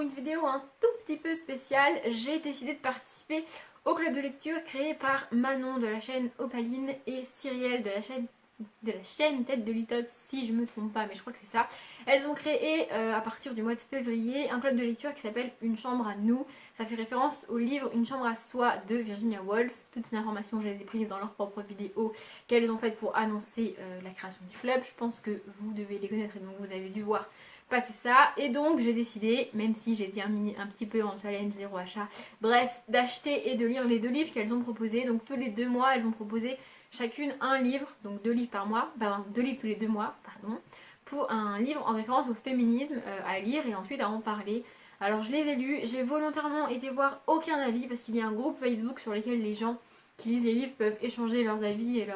une vidéo un tout petit peu spéciale. J'ai décidé de participer au club de lecture créé par Manon de la chaîne Opaline et Cyrielle de la chaîne Tête de Litote, si je me trompe pas, mais je crois que c'est ça. Elles ont créé à partir du mois de février un club de lecture qui s'appelle Une chambre à nous. Ça fait référence au livre Une chambre à soi de Virginia Woolf. Toutes ces informations, je les ai prises dans leur propre vidéo qu'elles ont faites pour annoncer la création du club. Je pense que vous devez les connaître et donc vous avez dû voir passer ça. Et donc j'ai décidé, même si j'ai terminé un petit peu en challenge zéro achat, bref, d'acheter et de lire les 2 livres qu'elles ont proposés. Donc tous les 2 mois, elles vont proposer chacune un livre, donc 2 livres par mois, pardon, 2 livres tous les 2 mois, pardon, pour un livre en référence au féminisme à lire et ensuite à en parler. Alors je les ai lus, j'ai volontairement été voir aucun avis parce qu'il y a un groupe Facebook sur lequel les gens qui lisent les livres peuvent échanger leurs avis et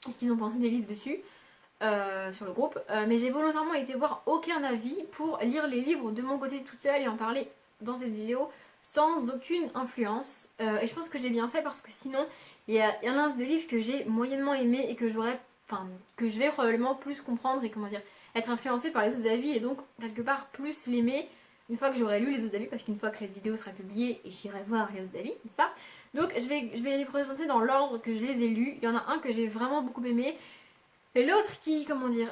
ce qu'ils ont pensé des livres dessus. Sur le groupe, mais j'ai volontairement été voir aucun avis pour lire les livres de mon côté toute seule et en parler dans cette vidéo sans aucune influence. Et je pense que j'ai bien fait parce que sinon il y en a un des livres que j'ai moyennement aimé et que que je vais probablement plus comprendre et comment dire, être influencée par les autres avis et donc quelque part plus l'aimer une fois que j'aurai lu les autres avis, parce qu'une fois que cette vidéo sera publiée et j'irai voir les autres avis, n'est-ce pas? Donc je vais les présenter dans l'ordre que je les ai lus. Il y en a un que j'ai vraiment beaucoup aimé. Et l'autre qui, comment dire,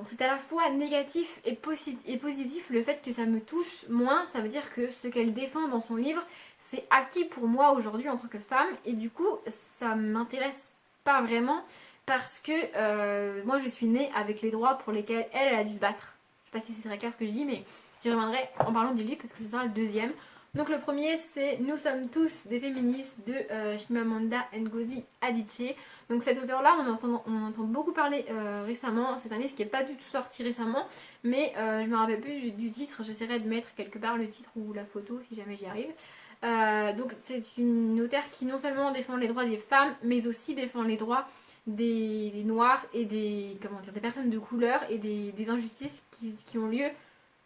c'est à la fois négatif et positif, le fait que ça me touche moins, ça veut dire que ce qu'elle défend dans son livre, c'est acquis pour moi aujourd'hui en tant que femme, et du coup, ça m'intéresse pas vraiment, parce que moi je suis née avec les droits pour lesquels elle a dû se battre. Je sais pas si c'est très clair ce que je dis, mais j'y reviendrai en parlant du livre, parce que ce sera le deuxième. Donc le premier c'est Nous sommes tous des féministes de Chimamanda Ngozi Adichie. Donc cet auteur là on entend beaucoup parler récemment. C'est un livre qui n'est pas du tout sorti récemment, mais je me rappelle plus du titre. J'essaierai de mettre quelque part le titre ou la photo si jamais j'y arrive. Donc c'est une auteure qui non seulement défend les droits des femmes, mais aussi défend les droits des noirs et des personnes de couleur et des injustices qui ont lieu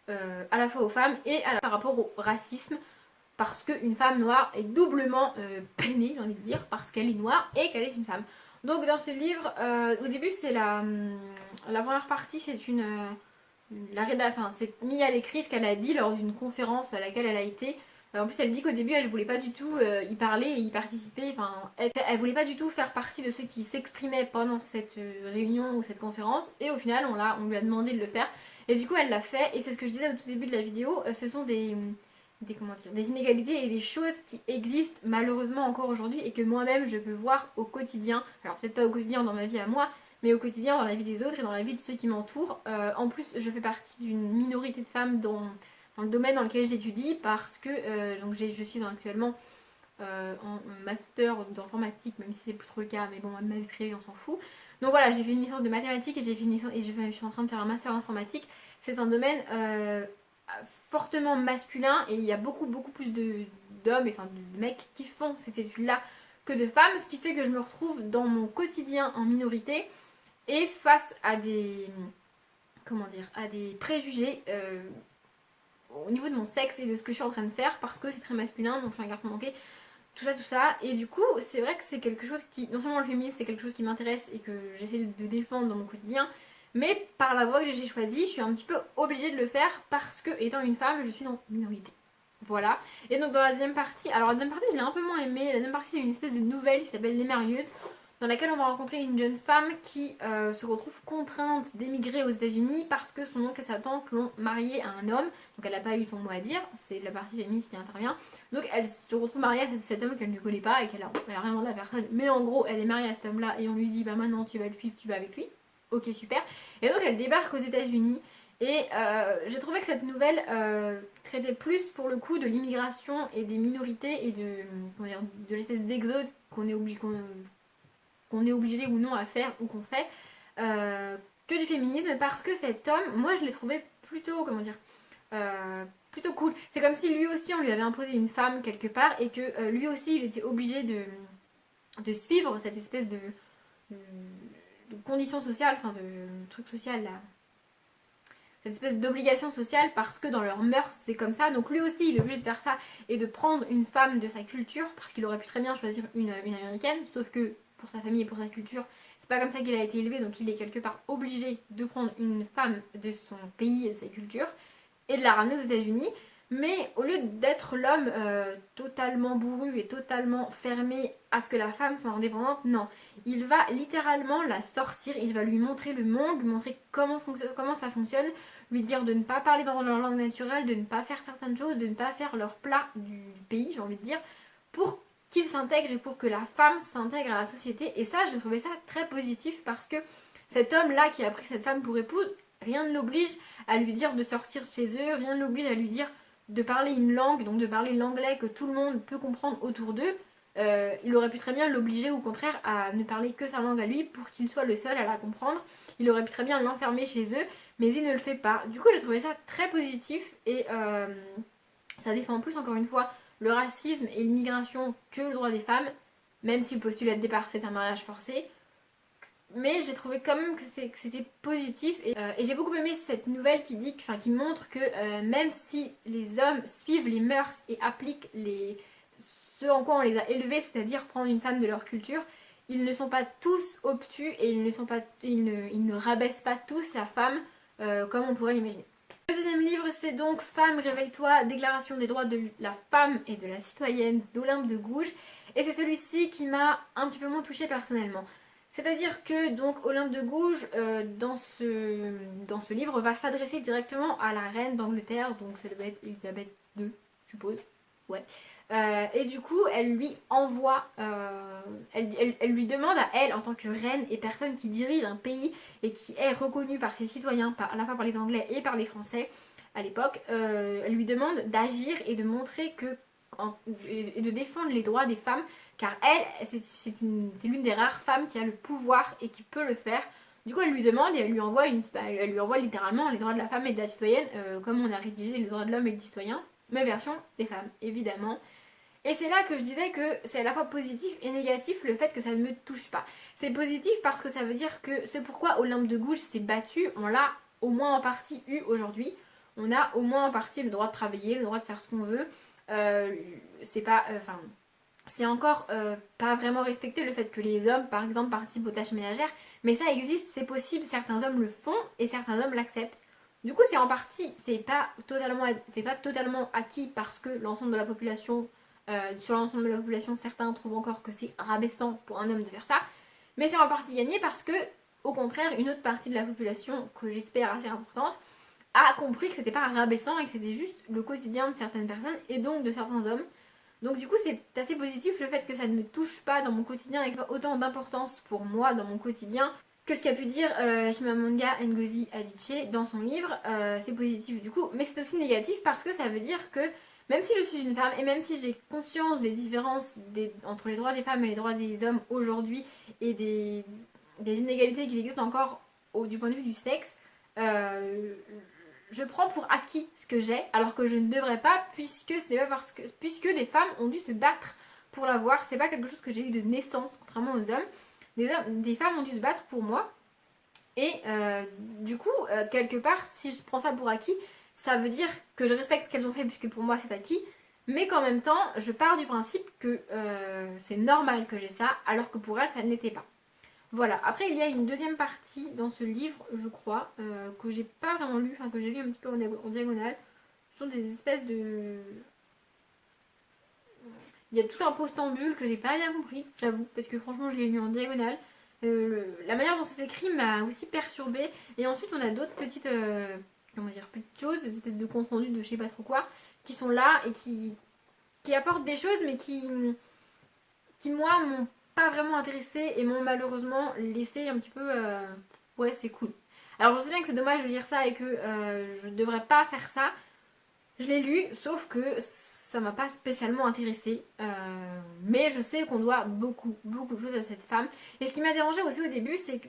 à la fois aux femmes et par rapport au racisme, parce qu'une femme noire est doublement peinée, j'ai envie de dire, parce qu'elle est noire et qu'elle est une femme. Donc dans ce livre, au début c'est la première partie, c'est c'est mis à l'écrit ce qu'elle a dit lors d'une conférence à laquelle elle a été. En plus elle dit qu'au début elle voulait pas du tout y parler et y participer, enfin elle voulait pas du tout faire partie de ceux qui s'exprimaient pendant cette réunion ou cette conférence, et au final on lui a demandé de le faire. Et du coup elle l'a fait, et c'est ce que je disais au tout début de la vidéo, ce sont des inégalités et des choses qui existent malheureusement encore aujourd'hui et que moi-même je peux voir au quotidien. Alors peut-être pas au quotidien dans ma vie à moi, mais au quotidien dans la vie des autres et dans la vie de ceux qui m'entourent. En plus je fais partie d'une minorité de femmes dans le domaine dans lequel j'étudie, parce que je suis actuellement en master d'informatique, même si c'est plus trop le cas, mais bon, ma vie privée on s'en fout. Donc voilà, j'ai fait une licence de mathématiques et je suis en train de faire un master d'informatique. C'est un domaine fortement masculin et il y a beaucoup plus d'hommes, enfin de mecs qui font cette étude-là que de femmes, ce qui fait que je me retrouve dans mon quotidien en minorité et face à des préjugés au niveau de mon sexe et de ce que je suis en train de faire, parce que c'est très masculin, donc je suis un garçon manqué, tout ça, et du coup c'est vrai que c'est quelque chose qui, non seulement le féminisme c'est quelque chose qui m'intéresse et que j'essaie de défendre dans mon quotidien, mais par la voie que j'ai choisie, je suis un petit peu obligée de le faire parce que, étant une femme, je suis en minorité. Voilà. Et donc dans la deuxième partie, alors la deuxième partie je l'ai un peu moins aimée. La deuxième partie c'est une espèce de nouvelle qui s'appelle Les Mérieuses, dans laquelle on va rencontrer une jeune femme qui se retrouve contrainte d'émigrer aux États-Unis parce que son oncle et sa tante l'ont mariée à un homme. Donc elle n'a pas eu son mot à dire, c'est la partie féministe qui intervient. Donc elle se retrouve mariée à cet homme qu'elle ne connaît pas et qu'elle a rien demandé à personne. Mais en gros elle est mariée à cet homme là et on lui dit bah maintenant tu vas le suivre, tu vas avec lui. Ok, super. Et donc elle débarque aux États-Unis. Et j'ai trouvé que cette nouvelle traitait plus pour le coup de l'immigration et des minorités et de l'espèce d'exode qu'on est obligé ou non à faire ou qu'on fait, que du féminisme, parce que cet homme, moi je l'ai trouvé plutôt, plutôt cool. C'est comme si lui aussi on lui avait imposé une femme quelque part et que lui aussi il était obligé de suivre cette espèce de condition sociale, enfin de truc social là, cette espèce d'obligation sociale, parce que dans leurs mœurs c'est comme ça. Donc lui aussi il est obligé de faire ça et de prendre une femme de sa culture, parce qu'il aurait pu très bien choisir une américaine, sauf que pour sa famille et pour sa culture c'est pas comme ça qu'il a été élevé, donc il est quelque part obligé de prendre une femme de son pays et de sa culture et de la ramener aux États-Unis. Mais au lieu d'être l'homme totalement bourru et totalement fermé à ce que la femme soit indépendante, non. Il va littéralement la sortir, il va lui montrer le monde, lui montrer comment ça fonctionne, lui dire de ne pas parler dans leur langue naturelle, de ne pas faire certaines choses, de ne pas faire leur plat du pays, j'ai envie de dire, pour qu'il s'intègre et pour que la femme s'intègre à la société. Et ça, j'ai trouvé ça très positif parce que cet homme-là qui a pris cette femme pour épouse, rien ne l'oblige à lui dire de sortir de chez eux, rien ne l'oblige à lui dire de parler une langue, donc de parler l'anglais que tout le monde peut comprendre autour d'eux. Il aurait pu très bien l'obliger au contraire à ne parler que sa langue à lui pour qu'il soit le seul à la comprendre. Il aurait pu très bien l'enfermer chez eux, mais il ne le fait pas. Du coup, j'ai trouvé ça très positif et ça défend plus encore une fois le racisme et l'immigration que le droit des femmes, même si le postulat de départ c'est un mariage forcé. Mais j'ai trouvé quand même que c'était positif et j'ai beaucoup aimé cette nouvelle qui montre que même si les hommes suivent les mœurs et appliquent ce en quoi on les a élevés, c'est-à-dire prendre une femme de leur culture, ils ne sont pas tous obtus et ils ne rabaissent pas tous la femme comme on pourrait l'imaginer. Le deuxième livre, c'est donc Femme, réveille-toi, déclaration des droits de la femme et de la citoyenne d'Olympe de Gouges. Et c'est celui-ci qui m'a un petit peu moins touchée personnellement. C'est-à-dire que donc Olympe de Gouges, dans ce livre, va s'adresser directement à la reine d'Angleterre, donc ça doit être Elisabeth II, je suppose. Ouais. Et du coup, elle lui envoie, elle lui demande à elle, en tant que reine et personne qui dirige un pays et qui est reconnue par ses citoyens, à la fois par les Anglais et par les Français à l'époque, elle lui demande d'agir et de montrer et de défendre les droits des femmes, car elle, c'est l'une des rares femmes qui a le pouvoir et qui peut le faire. Du coup, elle lui demande et elle lui envoie littéralement les droits de la femme et de la citoyenne, comme on a rédigé les droits de l'homme et du citoyen, mais version des femmes, évidemment. Et c'est là que je disais que c'est à la fois positif et négatif le fait que ça ne me touche pas. C'est positif parce que ça veut dire que ce pourquoi Olympe de Gouges s'est battue, on l'a au moins en partie eu aujourd'hui. On a au moins en partie le droit de travailler, le droit de faire ce qu'on veut. C'est encore pas vraiment respecté le fait que les hommes, par exemple, participent aux tâches ménagères. Mais ça existe, c'est possible, certains hommes le font et certains hommes l'acceptent. Du coup, c'est en partie, c'est pas totalement acquis parce que l'ensemble de la population, sur l'ensemble de la population, certains trouvent encore que c'est rabaissant pour un homme de faire ça. Mais c'est en partie gagné parce que, au contraire, une autre partie de la population, que j'espère assez importante, a compris que c'était pas rabaissant et que c'était juste le quotidien de certaines personnes et donc de certains hommes. Donc du coup c'est assez positif le fait que ça ne me touche pas dans mon quotidien avec autant d'importance pour moi dans mon quotidien que ce qu'a pu dire Chimamanda Ngozi Adichie dans son livre. C'est positif du coup, mais c'est aussi négatif parce que ça veut dire que même si je suis une femme et même si j'ai conscience des différences entre les droits des femmes et les droits des hommes aujourd'hui et des inégalités qui existent encore du point de vue du sexe, je prends pour acquis ce que j'ai, alors que je ne devrais pas, puisque des femmes ont dû se battre pour l'avoir. C'est pas quelque chose que j'ai eu de naissance, contrairement aux hommes. Des femmes ont dû se battre pour moi. Et du coup, quelque part, si je prends ça pour acquis, ça veut dire que je respecte ce qu'elles ont fait, puisque pour moi c'est acquis. Mais qu'en même temps, je pars du principe que c'est normal que j'ai ça, alors que pour elles, ça ne l'était pas. Voilà, après il y a une deuxième partie dans ce livre, je crois, que j'ai pas vraiment lu, enfin que j'ai lu un petit peu en diagonale. Ce sont des espèces de... Il y a tout un postambule que j'ai pas bien compris, j'avoue, parce que franchement je l'ai lu en diagonale. La manière dont c'est écrit m'a aussi perturbée. Et ensuite on a d'autres petites, petites choses, des espèces de compte rendu de je sais pas trop quoi, qui sont là et qui apportent des choses, mais qui moi m'ont pas vraiment intéressée et m'ont malheureusement laissé un petit peu ouais c'est cool. Alors je sais bien que c'est dommage de dire ça et que je devrais pas faire ça. Je l'ai lu sauf que ça m'a pas spécialement intéressée, mais je sais qu'on doit beaucoup de choses à cette femme. Et ce qui m'a dérangé aussi au début, c'est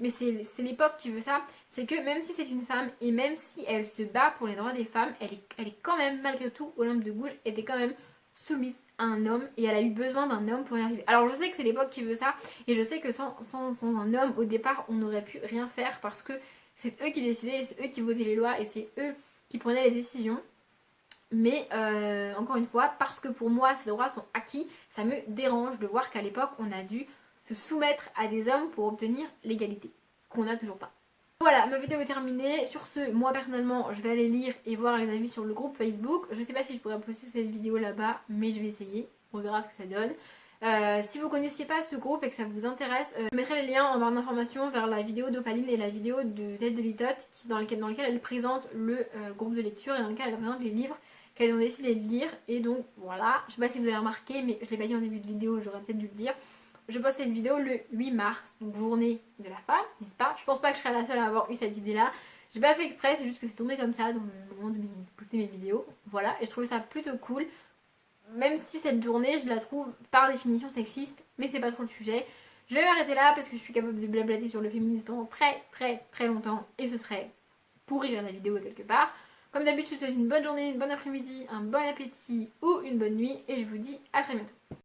l'époque qui veut ça, c'est que même si c'est une femme et même si elle se bat pour les droits des femmes, elle est quand même malgré tout, Olympe de Gouges était quand même soumise à un homme et elle a eu besoin d'un homme pour y arriver. Alors je sais que c'est l'époque qui veut ça et je sais que sans un homme au départ on n'aurait pu rien faire parce que c'est eux qui décidaient, c'est eux qui votaient les lois et c'est eux qui prenaient les décisions. Mais encore une fois, parce que pour moi ces droits sont acquis, ça me dérange de voir qu'à l'époque on a dû se soumettre à des hommes pour obtenir l'égalité, qu'on n'a toujours pas. Voilà, ma vidéo est terminée. Sur ce, moi personnellement, je vais aller lire et voir les avis sur le groupe Facebook. Je sais pas si je pourrais poster cette vidéo là-bas, mais je vais essayer. On verra ce que ça donne. Si vous connaissiez pas ce groupe et que ça vous intéresse, je mettrai les liens en barre d'informations vers la vidéo d'Opaline et la vidéo de Tête de Litote dans lequel elle présente le groupe de lecture et dans lequel elle présente les livres qu'elles ont décidé de lire. Et donc voilà, je sais pas si vous avez remarqué, mais je l'ai pas dit en début de vidéo, j'aurais peut-être dû le dire. Je poste cette vidéo le 8 mars, donc journée de la femme, n'est-ce pas? Je pense pas que je serai la seule à avoir eu cette idée là. J'ai pas fait exprès, c'est juste que c'est tombé comme ça dans le moment de poster mes vidéos. Voilà, et je trouvais ça plutôt cool. Même si cette journée, je la trouve par définition sexiste, mais c'est pas trop le sujet. Je vais m'arrêter là parce que je suis capable de blablater sur le féminisme pendant très longtemps et ce serait pourrir la vidéo quelque part. Comme d'habitude, je vous souhaite une bonne journée, une bonne après-midi, un bon appétit ou une bonne nuit et je vous dis à très bientôt.